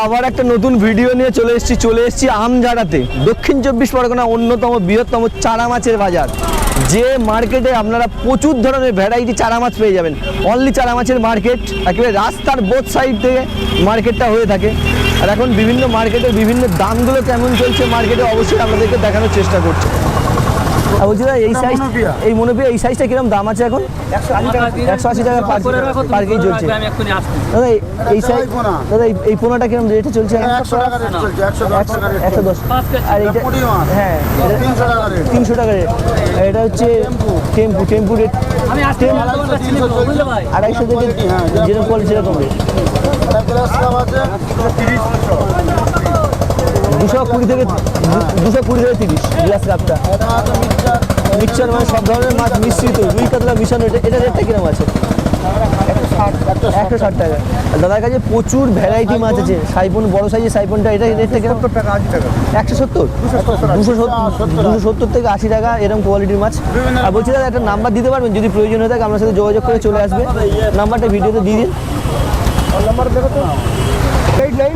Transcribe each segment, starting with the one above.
আবার একটা নতুন ভিডিও নিয়ে চলে এসেছি আমঝাড়াতে, দক্ষিণ চব্বিশ পরগনা অন্যতম বৃহত্তম চারা মাছের বাজার। যে মার্কেটে আপনারা প্রচুর ধরনের ভ্যারাইটি চারা মাছ পেয়ে যাবেন। অনলি চারা মাছের মার্কেট, একেবারে রাস্তার বোথ সাইড থেকে মার্কেটটা হয়ে থাকে। আর এখন বিভিন্ন মার্কেটের বিভিন্ন দামগুলো কেমন চলছে মার্কেটে অবশ্যই আপনাদেরকে দেখানোর চেষ্টা করছি। আর বলছি দাদা, এই সাইজ, এই মনোপিয়া এই সাইজটা কিরকম দাম আছে এখন? 180 টাকা পার কেজি চলছে। দাদা এই সাইজ, দাদা এই পোনাটা কিরকম রেটে চলছে? 110। আর এইটা হ্যাঁ 300 টাকা রেট। এটা হচ্ছে টেম্পু রেট 250 থেকে যেরকম কোয়ালিটি সেরকম রেট। 220 থেকে 30 গ্লাস কাপটা। মিক্সচার মানে সব ধরনের মাছ মিশ্রিত, রুই কাতলা মিশানো। এটা রেটটা কিরকম আছে? 160 টাকা। দাদার কাছে প্রচুর ভ্যারাইটি মাছ আছে। সাইপন, বড় সাইজের সাইপনটা, এটা রেটটা কিরকম? 170, 270 থেকে 80 টাকা এরকম কোয়ালিটির মাছ। আর বলছি দাদা, একটা নাম্বার দিতে পারবেন? যদি প্রয়োজন হয়ে থাকে আপনার সাথে যোগাযোগ করে চলে আসবে। নাম্বারটা ভিডিওতে দিয়ে দিন। নাম্বার দেখো তো, 89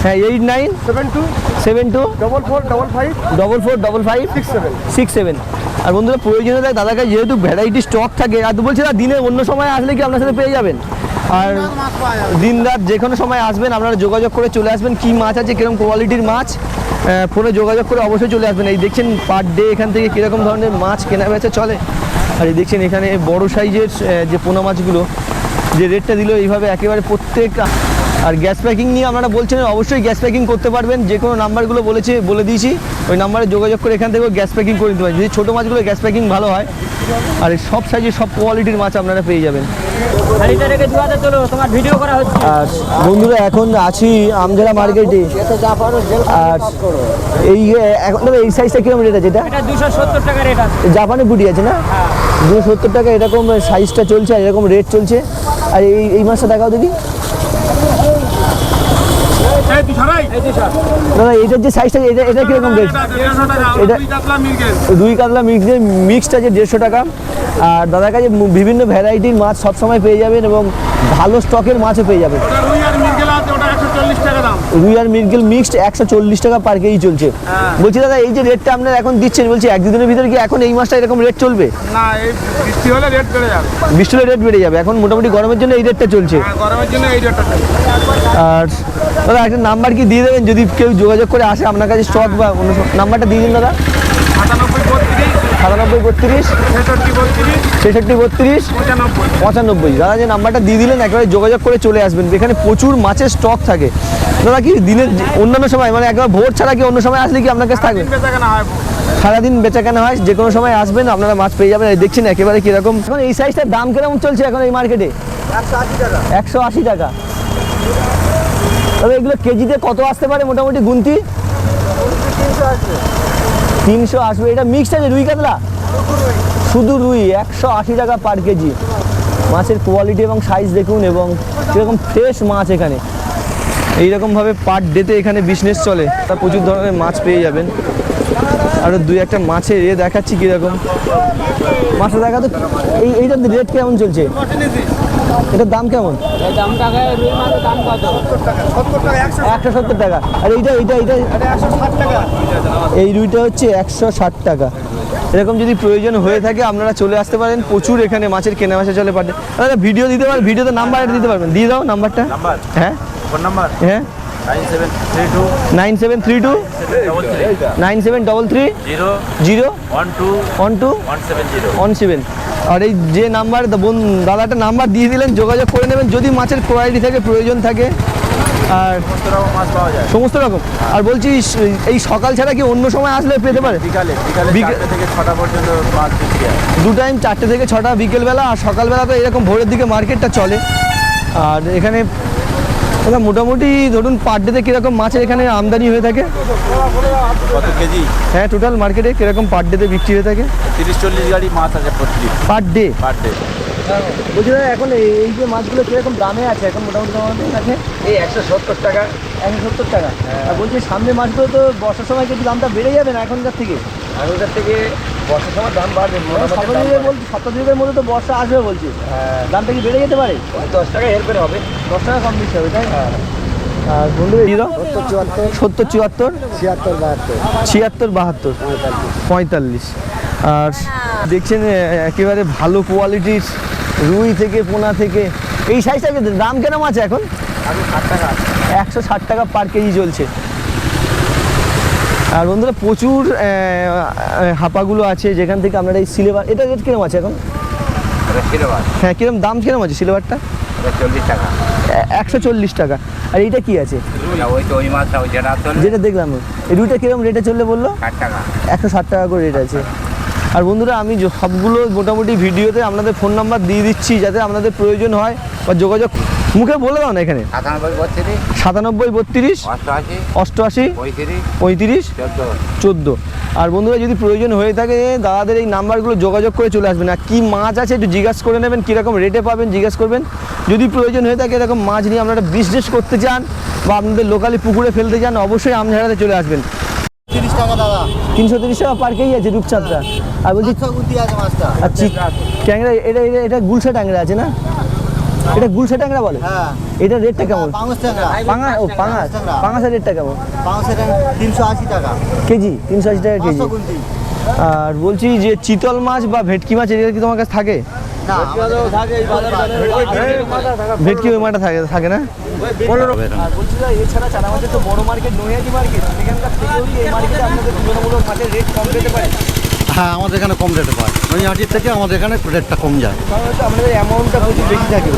হ্যাঁ 8972 4455 আর বন্ধুরা প্রয়োজন হয়ে থাকে দাদার কাছে যেহেতু ভ্যারাইটি স্টক থাকে। আর বলছি দাদা, দিনে অন্য সময় আসলে কি আপনার সাথে পেয়ে যাবেন? আর দিন রাত যে কোনো সময় আসবেন, আপনারা যোগাযোগ করে চলে আসবেন। কি মাছ আছে, কীরকম কোয়ালিটির মাছ, ফোনে যোগাযোগ করে অবশ্যই চলে আসবেন। এই দেখছেন পার ডে এখান থেকে কীরকম ধরনের মাছ কেনা বেচা চলে। আর এই দেখছেন এখানে বড় সাইজের যে পোনা মাছগুলো যে রেটটা দিল এইভাবে একেবারে প্রত্যেক। আর গ্যাস প্যাকিং নিয়ে আপনারা বলছেন, অবশ্যই গ্যাস প্যাকিং করতে পারবেন। যে কোনো নাম্বারগুলো বলে দিয়েছি, ওই নাম্বারে যোগাযোগ করে এখান থেকেও গ্যাস প্যাকিং করে নিতে পারেন। যদি ছোটো মাছগুলো গ্যাস প্যাকিং ভালো হয়, আর সব সাইজের সব কোয়ালিটির মাছ আপনারা পেয়ে যাবেন। আর বন্ধুরা এখন আছি আমঝাড়া মার্কেটে। আর এখন এই সাইজটা কিরকম রেট আছে? এটা 270 টাকা রেট আছে। জাপানি বুটি আছে না? 270 টাকা এরকম সাইজটা চলছে, আর এরকম রেট চলছে। আর এই মাছটা দেখাও দেখি দাদা, এটার যে সাইজটা, এটা কিরকম রেট? এটা রুই কাতলা মিক্সড আছে 150 টাকা। আর দাদার কাছে বিভিন্ন ভ্যারাইটির মাছ সবসময় পেয়ে যাবেন এবং ভালো স্টকের মাছও পেয়ে যাবেন। রুই আর মৃগেল মিক্সড 140 টাকা পার কেজি চলছে। বলছি দাদা, এই যে রেটটা আপনারা এখন দিচ্ছেন, বলছি এক দুদিনের ভিতরে কি এখন এই মাছটা এরকম রেট চলবে? না, এই বৃষ্টি হলে রেট বেড়ে যাবে। বৃষ্টি হলে রেট বেড়ে যাবে। এখন মোটামুটি গরমের জন্য এই রেটটা চলছে। গরমের জন্য এই রেটটা চলছে। আর দাদা একটা নাম্বার কি দিয়ে দেবেন যদি কেউ যোগাযোগ করে আসে আপনার কাছে স্টক বা অন্য নাম্বারটা দিয়ে দিন দাদা। 9732 6632 95। দাদা যে নাম্বারটা দিয়ে দিলেন, একেবারে যোগাযোগ করে চলে আসবেন। এখানে প্রচুর মাছের স্টক থাকে। দাদা কি দিনের অন্যান্য সময়, মানে একবার ভোর ছাড়া কি অন্য সময় আসলে কি আপনার কাছে থাকবে? সারাদিন বেচাকেনা হয়, যে কোনো সময় আসবেন আপনারা মাছ পেয়ে যাবেন। দেখছেন একেবারে কীরকম। এখন এই সাইজটার দাম কিরকম চলছে এখন এই মার্কেটে? 180 টাকা। তবে এগুলো কেজিতে কত আসতে পারে মোটামুটি গুনতি? 300 আসবে। এটা মিক্সড আছে রুই কাতলা? শুধু রুই 180 টাকা পার কেজি। মাছের কোয়ালিটি এবং সাইজ দেখুন, এবং কীরকম ফ্রেশ মাছ এখানে। এইরকমভাবে পার ডেতে এখানে বিজনেস চলে। তা প্রচুর ধরনের মাছ পেয়ে যাবেন। আরও দুই একটা মাছের দেখাচ্ছি কীরকম মাছটা দেখা তো। এইটার রেট কেমন চলছে? এটার দাম কেমন? 170 টাকা। আর এইটা এই রুইটা হচ্ছে 160 টাকা। এরকম যদি প্রয়োজন হয়ে থাকে আপনারা চলে আসতে পারেন। প্রচুর এখানে মাছের কেনা বেচা চলে পারে। দাদা ভিডিও দিতে পারেন, ভিডিওতে নাম্বারটা দিতে পারবেন? দিয়ে দাও নাম্বারটা। হ্যাঁ হ্যাঁ 9732 9733 012 আর এই যে নাম্বার দাদাটা নাম্বার দিয়ে দিলেন, যোগাযোগ করে নেবেন যদি মাছের কোয়ালিটি থাকে, প্রয়োজন থাকে। আর সমস্ত রকম। আর বলছি এই সকাল ছাড়া কি অন্য সময় আসলে পেতে পারে? থেকে 6টা পর্যন্ত মাছ বিক্রি হয়। 2 টাইম, 4টে থেকে 6টা বিকেলবেলা, আর সকালবেলা তো এরকম ভোরের দিকে মার্কেটটা চলে। আর এখানে মোটামুটি ধরুন পার ডেতে কীরকম মাছের এখানে আমদানি হয়ে থাকে? কত কেজি? হ্যাঁ টোটাল মার্কেটে কীরকম পার ডেতে বিক্রি হয়ে থাকে? 30-40 গাড়ি মাছ আছে প্রতিদিন পার ডে। বলছি দাদা, এখন এই যে মাছগুলো কীরকম দামে আছে এখন মোটামুটি আছে? এই 170 টাকা। 170 টাকা। আর বলছি সামনে মাছগুলো তো বর্ষার সময় কিন্তু দামটা বেড়ে যাবে না এখনকার থেকে? বর্ষার সময় দাম বাড়বে। 7 দিনের মধ্যে তো বর্ষা আসবে বলছি। দামটা কি বেড়ে যেতে পারে? 10 টাকা এর হবে। 10 টাকা কম বেশি হবে, তাই? আর বন্ধুরা দিয়ে দাও 70 74 70 74 76 72 76 72 45। আর দেখছেন একেবারে ভালো কোয়ালিটির রুই থেকে পোনা থেকে এই সাইজটাকে দাম কেরম আছে এখন? 160 টাকা পার কেজি চলছে। আর বন্ধুরা প্রচুর হাঁপাগুলো আছে যেখান থেকে আপনারা এই সিলভার, এটা রেট কিরম আছে এখন? হ্যাঁ, কিরম দাম কিরম আছে সিলভারটা? 40 টাকা। 140 টাকা। আর এইটা কি আছে? ওই মাছটা ওই যেটা দেখলাম এই রুইটা কিরম রেটে চললে বললো? 60 টাকা। 160 টাকা করে রেট আছে। আর বন্ধুরা আমি সবগুলো মোটামুটি ভিডিওতে আপনাদের ফোন নাম্বার দিয়ে দিচ্ছি যাতে আপনাদের প্রয়োজন হয় বা যোগাযোগ মুখে বলে দাও না এখানে। 97 32 88 35 14। আর বন্ধুরা যদি প্রয়োজন হয়ে থাকে দাদাদের এই নাম্বারগুলো যোগাযোগ করে চলে আসবেন। আর কী মাছ আছে একটু জিজ্ঞাসা করে নেবেন, কীরকম রেটে পাবেন জিজ্ঞাসা করবেন। যদি প্রয়োজন হয়ে থাকে এরকম মাছ নিয়ে আপনারা বিজনেস করতে চান বা আপনাদের লোকালি পুকুরে ফেলতে চান অবশ্যই আমঝাড়াতে চলে আসবেন। 30 টাকা দাদা। 330 টাকা পার কেজি আছে রূপচাঁদটা। আর বলছি গুনতি আছে মাছটা। আচ্ছা ট্যাংরা, এটা গুলশা ট্যাংরা আছে না? এটা গুলশা ট্যাংরা বলে? হ্যাঁ। এটা রেটটা কেমন? পাঙাশ ট্যাংরা। পাঙাশের রেটটা কেমন? পাঙাশের 380 টাকা কেজি 380 টাকা কেজি। 500 গুনতি। আর বলছি যে চিতল মাছ বা ভেটকি মাছ এটা কি তোমার কাছে থাকে? না থাকে এই ভেটকি ওই মাছটা থাকে না? আর বলছি এছাড়া চারা মাছের তো বড় মার্কেট নৈহাটি মার্কেট, সেখানকার থেকেও কি এই মার্কেটে আপনাদের তুলনামূলক মাছের রেট কম পেতে পারে? হ্যাঁ, আমাদের এখানে কম রেটে পায়। নৈহাটির থেকে আমাদের এখানে রেটটা কম যায়। কারণ হচ্ছে আপনাদের অ্যামাউন্টটা প্রচুর বেশি থাকে,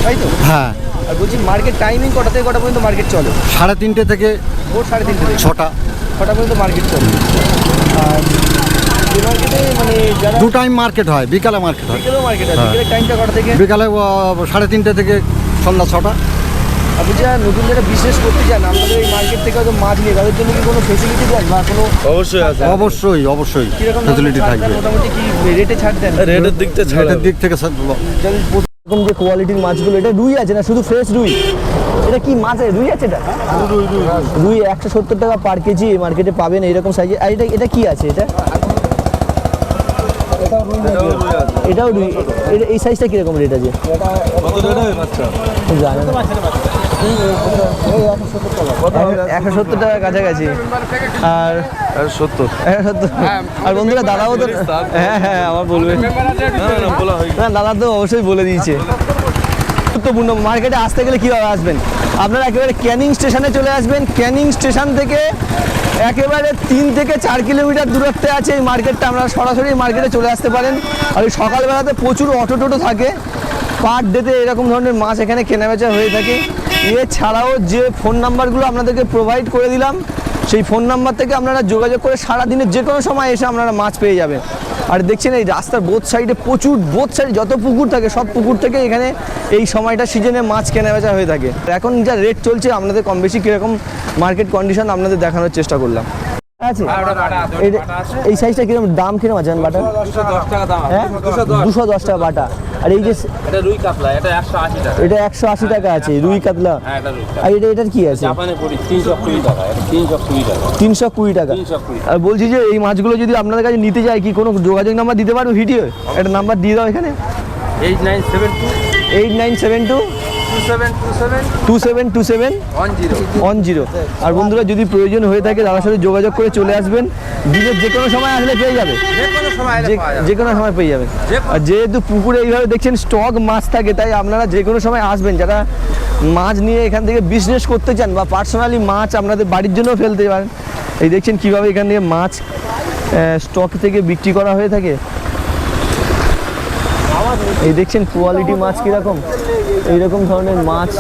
তাই তো? হ্যাঁ। আর বলছি মার্কেট টাইমিং কটা থেকে কটা পর্যন্ত মার্কেট চলে? 3:30 থেকে ভোর 3:30 থেকে 6টা পর্যন্ত মার্কেট চলে। আর এই মার্কেটে মানে যারা 2 টাইম মার্কেট হয়, বিকালে মার্কেট হয়। বিকেলেও মার্কেট আছে, হ্যাঁ। বিকেলের টাইমটা কটা থেকে? বিকালে 3:30 থেকে সন্ধ্যা 6টা। আপনি যারা নতুন যারা বিজনেস করতে চান আপনাদের এই মার্কেট থেকে হয়তো মাছ নিয়ে তাদের জন্য কি কোনো ফেসিলিটি দেন বা কোনো অবশ্যই আছে। অবশ্যই কিরকম ফ্যাসিলিটি থাকবে। মোটামুটি কি রেটে ছাড় দেন? রেটের দিকটা রেটের দিক থেকে যদি এরকম যে কোয়ালিটির মাছগুলো, এটা রুই আছে না শুধু ফ্রেশ রুই? এটা কি মাছ আছে? রুই আছে এটা? রুই 170 টাকা পার কেজি মার্কেটে পাবেন এইরকম সাইজে। আর এটা কি আছে? এটাও রুই। এই সাইজটা কিরকম রেট আছে? জানেন 170 টাকার কাছাকাছি। আর 170। আর বন্ধুরা দাদাও তো হ্যাঁ আমার বলবে না, দাদা তো অবশ্যই বলে দিয়েছে। গুরুত্বপূর্ণ মার্কেটে আসতে গেলে কীভাবে আসবেন? আপনারা একেবারে ক্যানিং স্টেশনে চলে আসবেন। ক্যানিং স্টেশন থেকে একেবারে 3 থেকে 4 কিলোমিটার দূরত্বে আছে এই মার্কেটটা। আপনারা সরাসরি মার্কেটে চলে আসতে পারেন। আর ওই সকালবেলাতে প্রচুর অটো টোটো থাকে, পার ডেতে এরকম ধরনের মাছ এখানে কেনাবেচা হয়ে থাকে। এছাড়াও যে ফোন নাম্বারগুলো আপনাদেরকে প্রোভাইড করে দিলাম সেই ফোন নাম্বার থেকে আপনারা যোগাযোগ করে সারাদিনের যে কোনো সময় এসে আপনারা মাছ পেয়ে যাবেন। আর দেখছেন এই রাস্তার বোথ সাইডে বোথ সাইডে যত পুকুর থাকে সব পুকুর থেকে এখানে এই সময়টা সিজনে মাছ কেনাবেচা হয়ে থাকে। এখন যা রেট চলছে আপনাদের কম বেশি কীরকম মার্কেট কন্ডিশন আপনাদের দেখানোর চেষ্টা করলাম। আছে এই সাইজটা কিরকম দাম কিরম আছে বাটা? 210 টাকা দাম। হ্যাঁ 210 টাকা বাটা। আর এই যে এটা রুই কাতলা, এটা 180 টাকা। এটা 180 টাকা আছে রুই কাতলা। হ্যাঁ এটা রুই। আর এটার কি আছে? জাপানে পড়ি 320 টাকা। এটা 320 টাকা। 320 টাকা। 320। আর বলছি যে এই মাছগুলো যদি আপনাদের কাছে নিতে যায় কি কোনো যোগাযোগ নাম্বার দিতে পারবো? ভিডিও একটা নাম্বার দিয়ে দাও এখানে। 8972 8972 2727 10। আর বন্ধুরা যদি প্রয়োজন হয়ে থাকে দাদার সাথে যোগাযোগ করে চলে আসবেন। দিনের যে কোনো সময় আসলে পেয়ে যাবে, যে কোনো সময় পেয়ে যাবেন। আর যেহেতু পুকুরে এইভাবে দেখছেন স্টক মাছ থাকে তাই আপনারা যে কোনো সময় আসবেন। যারা মাছ নিয়ে এখান থেকে বিজনেস করতে চান বা পার্সোনালি মাছ আপনাদের বাড়ির জন্য ফেলতে পারেন। এই দেখছেন কীভাবে এখান থেকে মাছ স্টক থেকে বিক্রি করা হয়ে থাকে। এই দেখছেন কোয়ালিটি মাছ কীরকম, এইরকম ধরনের মাছ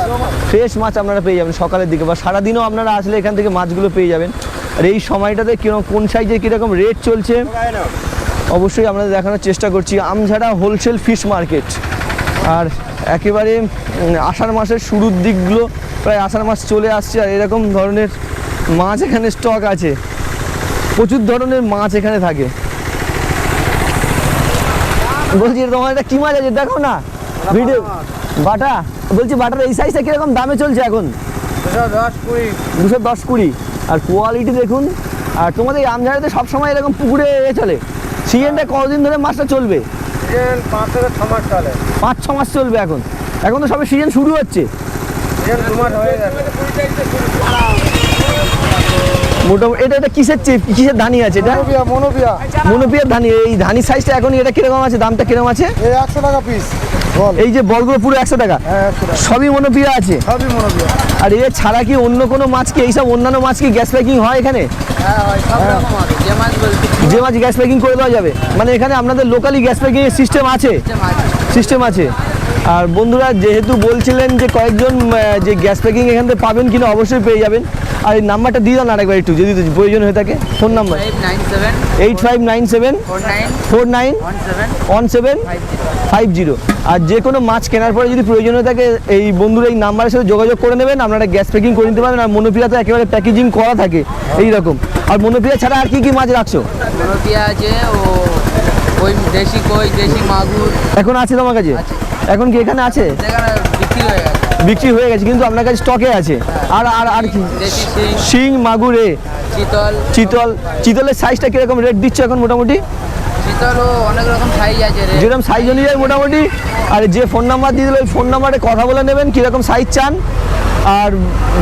ফ্রেশ মাছ আপনারা পেয়ে যাবেন সকালের দিকে বা সারাদিনও আপনারা আসলে এখান থেকে মাছগুলো পেয়ে যাবেন। আর এই সময়টাতে কীরকম কোন সাইজে কীরকম রেট চলছে অবশ্যই আপনাদের দেখানোর চেষ্টা করছি। আমঝাড়া হোলসেল ফিশ মার্কেট। আর একেবারে আষাঢ় মাসের শুরুর দিকগুলো প্রায় আষাঢ় মাস চলে আসছে আর এরকম ধরনের মাছ এখানে স্টক আছে, প্রচুর ধরনের মাছ এখানে থাকে। বলছি তোমার এটা কী মাছ আছে দেখো না ভিডিও। বাটা, বলছি বাটার এই সাইজটা কীরকম দামে চলছে এখন? 210-20। আর কোয়ালিটি দেখুন। আর তোমাদের এই আমঝাড়াতে সবসময় এরকম পুকুরে চলে? সিজনটা কতদিন ধরে মাছটা চলবে? 5 থেকে 6 মাস চলে। 5-6 মাস চলবে। এখন তো সবে সিজন শুরু হচ্ছে। মোটামুটি এটা কিসের কিসের ধানি আছে এটা? মনোপিয়া মনোপিয়ার ধানি। এই ধানি সাইজটা এখন এটা কিরকম আছে, দামটা কিরকম আছে? এই 100 টাকা পিস বল। এই যে বলগুলো পুরো 100 টাকা, হ্যাঁ 100 টাকা সবই মনোপিয়া আছে। সবই মনোপিয়া। আর এ ছাড়া কি অন্য কোনো মাছ কি, এইসব অন্যান্য মাছ কি গ্যাস প্যাকিং হয় এখানে? হ্যাঁ হয় সব রকম আছে, যে মাছ বলতে যে মাছ গ্যাস প্যাকিং করে দেওয়া যাবে, মানে এখানে আপনাদের লোকালি গ্যাস প্যাকিং এর সিস্টেম আছে? সিস্টেম আছে। আর বন্ধুরা যেহেতু বলছিলেন যে কয়েকজন যে গ্যাস প্যাকিং এখান থেকে পাবেন কিনা, অবশ্যই পেয়ে যাবেন। আর এই নাম্বারটা দিয়ে দাও না আরেকবার একটু, যদি প্রয়োজন হয়ে থাকে। Phone number 859749171750। আর যে কোনো মাছ কেনার পরে যদি প্রয়োজন হয়ে থাকে এই বন্ধুরা এই নাম্বারের সাথে যোগাযোগ করে নেবেন, আপনারা গ্যাস প্যাকিং করে নিতে পারবেন। আর মনোপিয়া তো একেবারে প্যাকেজিং করা থাকে এই রকম। আর মনোপিয়া ছাড়া আর কি কি মাছ রাখছো? মনোপিয়া আছে, ও ওই দেশি কই, দেশি মাগুর এখন আছে তোমার কাছে? এখন কি এখানে আছে? যেখানে বিক্রি হয়ে গেছে। বিক্রি হয়ে গেছে কিন্তু আপনার কাছে স্টকে আছে। আর আর আর কি? দেশি শিং, শিং, মাগুর, চিতল। চিতলের সাইজটা কিরকম রেট দিচ্ছ এখন মোটামুটি? চিতলও অনেক রকম সাইজ আছে রে। যেরকম সাইজ অনুযায়ী মোটামুটি। আর যে ফোন নাম্বার দিয়ে দিল ওই ফোন নাম্বারে কথা বলে নেবেন কীরকম সাইজ চান। আর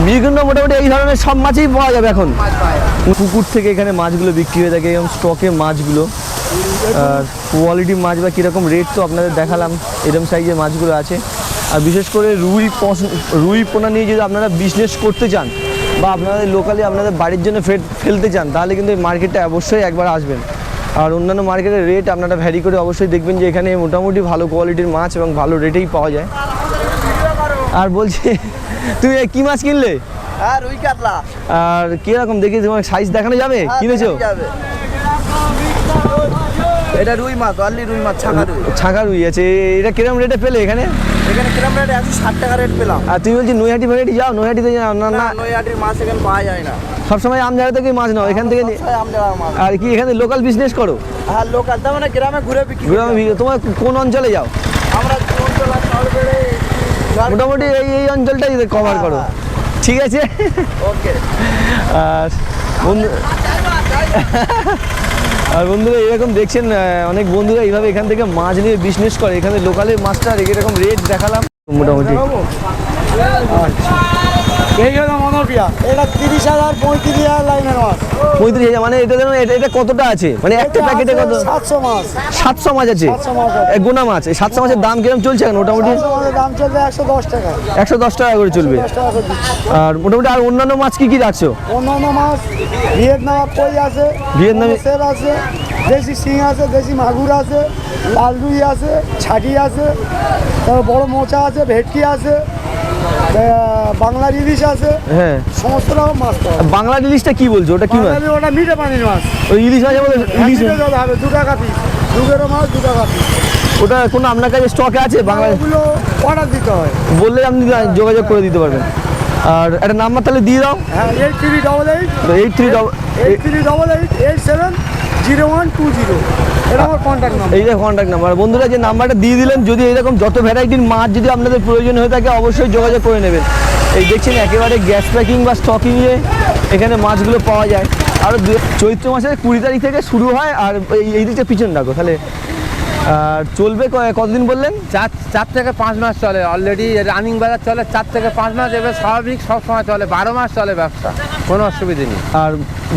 বিভিন্ন মোটামুটি এই ধরনের সব মাছই পাওয়া যাবে এখন। মাছ পায়। পুকুর থেকে এখানে মাছগুলো বিক্রি হয়ে থাকে এরকম স্টকে মাছগুলো। আর কোয়ালিটি মাছ বা কীরকম রেট তো আপনাদের দেখালাম, এরকম সাইজের মাছগুলো আছে। আর বিশেষ করে রুই পোনা নিয়ে যদি আপনারা বিজনেস করতে চান বা আপনাদের লোকালি আপনাদের বাড়ির জন্য ফেলতে চান, তাহলে কিন্তু এই মার্কেটটা অবশ্যই একবার আসবেন। আর অন্যান্য মার্কেটের রেট আপনারা ভ্যারি করে অবশ্যই দেখবেন যে এখানে মোটামুটি ভালো কোয়ালিটির মাছ এবং ভালো রেটেই পাওয়া যায়। আর বলছি তুমি কী মাছ কিনলে? হ্যাঁ রুই কাতলা। আর কীরকম দেখি তোমার সাইজ দেখানো যাবে? কিনেছো? এটা রুই মাছ, অনলি রুই মাছ, ছাকা রুই। ছাকা রুই আছে। এটা কিরকম রেটে পেলে এখানে? এখানে কিরম রেট আছে? 60 টাকা রেট পেলাম। আর তুমি বলছি নৈহাটি ফাইহাটি যাও? নৈহাটিতে যাও না? না, নৈহাটির মাছ এখানে পাওয়া যায় না। সবসময় আমজারা থেকে মাছ নাও এখান থেকে? আমজারা মাছ। আর কি এখানে লোকাল বিজনেস করো? হ্যাঁ লোকাল, তার মানে গ্রামে ঘুরে বিক্রি করি। তোমার কোন অঞ্চলে যাও? আমরা অঞ্চল সরবেড়ে মোটামুটি এই অঞ্চলটাই কভার করো। ঠিক আছে। ওকে। আর বন্ধু আর বন্ধুরা এরকম দেখছেন অনেক বন্ধুরা এইভাবে এখান থেকে মাছ নিয়ে বিজনেস করে। এখানে লোকালের মাছটা এরকম রেট দেখালাম মোটামুটি। এই হলো মনোপিয়া। এটা 30,000 35,000 লাইনের মাছ। 35,000 মানে এটা কতটা আছে? মানে একটা প্যাকেটে কত? 700 মাছ। 700 মাছ আছে? 700 মাছ আছে। গোনা মাছ। এই 700 মাছের দাম কিরকম চলছে এখন মোটামুটি? 700 মাছের দাম চলবে 110 টাকা। 110 টাকা করে চলবে। 10 টাকা করে দিচ্ছি। আর মোটামুটি আর অন্যান্য মাছ কি কি রাখছো? অন্যান্য মাছ ভিয়েতনাম কই আছে, ভিয়েতনামি- সেল আছে, দেশি শিং আছে, দেশি মাগুর আছে, লাল রুই আছে, ছাটি আছে, তারপর বড় মোচা আছে, ভেটকি আছে, বাংলা ইলিশ আছে, হ্যাঁ। সমস্ত রকম মাছ পাওয়া যায়। বাংলা ইলিশটা কি বলছো? ওটা কি মাছ? বাঙালি ওটা মিঠে পানির মাছ। ওই ইলিশ মাছ বলে ইলিশ? মিঠে জল হবে 2 টাকা পিস। 2 কিলো মাছ 2 টাকা পিস। ওটা কোনো আপনার কাছে স্টকে আছে বাংলা? ওগুলো অর্ডার দিতে হয়। বললে আপনি যোগাযোগ করে দিতে পারবেন। আর একটা নাম্বার তাহলে দিয়ে দাও। হ্যাঁ 8388 870120। এটা আমার কন্ট্যাক্ট নাম্বার। এই যে কন্ট্যাক্ট নাম্বার। বন্ধুরা যে নাম্বারটা দিয়ে দিলেন, যদি এরকম যত ভ্যারাইটির মাছ যদি আপনাদের প্রয়োজন হয়ে থাকে অবশ্যই যোগাযোগ করে নেবেন। এই দেখছেন একেবারে গ্যাস প্যাকিং বা স্টকিংয়ে এখানে মাছগুলো পাওয়া যায়। আরও চৈত্র মাসের 20 তারিখ থেকে শুরু হয়। আর এই দিকটা পিছন রাখো তাহলে। আর চলবে কতদিন বললেন? 4 থেকে 5 মাস চলে। অলরেডি রানিং বাজার চলে 4 থেকে 5 মাস। এবার স্বাভাবিক সব সময় চলে, 12 মাস চলে ব্যবসা, কোনো অসুবিধা নেই। আর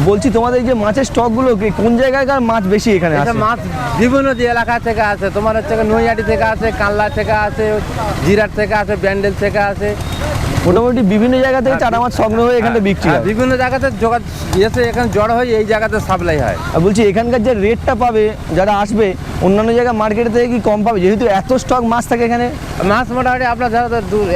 বলছি তোমাদের এই যে মাছের স্টকগুলো কোন জায়গাকার মাছ বেশি এখানে এটা আছে? মাছ বিভিন্ন এলাকা থেকে আছে। তোমার হচ্ছে নৈহাটি থেকে আছে, কানলা থেকে আছে, জিরাট থেকে আছে, ব্যান্ডেল থেকে আছে। মোটামুটি বিভিন্ন জায়গা থেকে চারা মাছ সংগ্রহ হয়ে এখানে বিক্রি হয়। বিভিন্ন জায়গাতে এসে এখানে জড়ো হয়ে এই জায়গাতে সাপ্লাই হয়। আর বলছি এখানকার যে রেটটা পাবে যারা আসবে অন্যান্য জায়গা মার্কেট থেকে কি কম পাবে, যেহেতু এত স্টক মাছ থাকে এখানে? মাছ মোটামুটি আপনার ধরো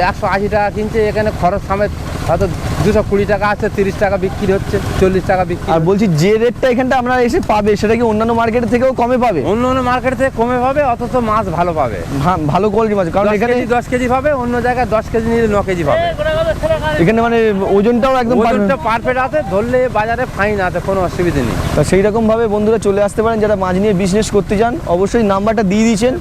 180 টাকা কিনছে, এখানে খরচ সমেত হয়তো 220 টাকা আছে, 30 টাকা বিক্রি হচ্ছে, 40 টাকা বিক্রি। আর বলছি যে রেটটা এখানটা আপনারা এসে পাবে সেটা কি অন্যান্য মার্কেট থেকেও কমে পাবে? অন্য মার্কেট থেকে কমে পাবে, অথচ মাছ ভালো পাবে। ভালো কোয়ালিটি মাছ, কারণ এখানে 10 কেজি পাবে, অন্য জায়গায় 10 কেজি নিলে 9 কেজি পাবে। এখানে মানে ওজনটাও একদম ওজনটা পারফেক্ট আছে, ধরলে বাজারে ফাইন আছে, কোনো অসুবিধা নেই। সেই রকম ভাবে বন্ধুরা চলে আসতে পারেন যারা মাছ নিয়ে বিজনেস করতে চান। অবশ্যই নাম্বারটা দিয়ে দিয়েছেন।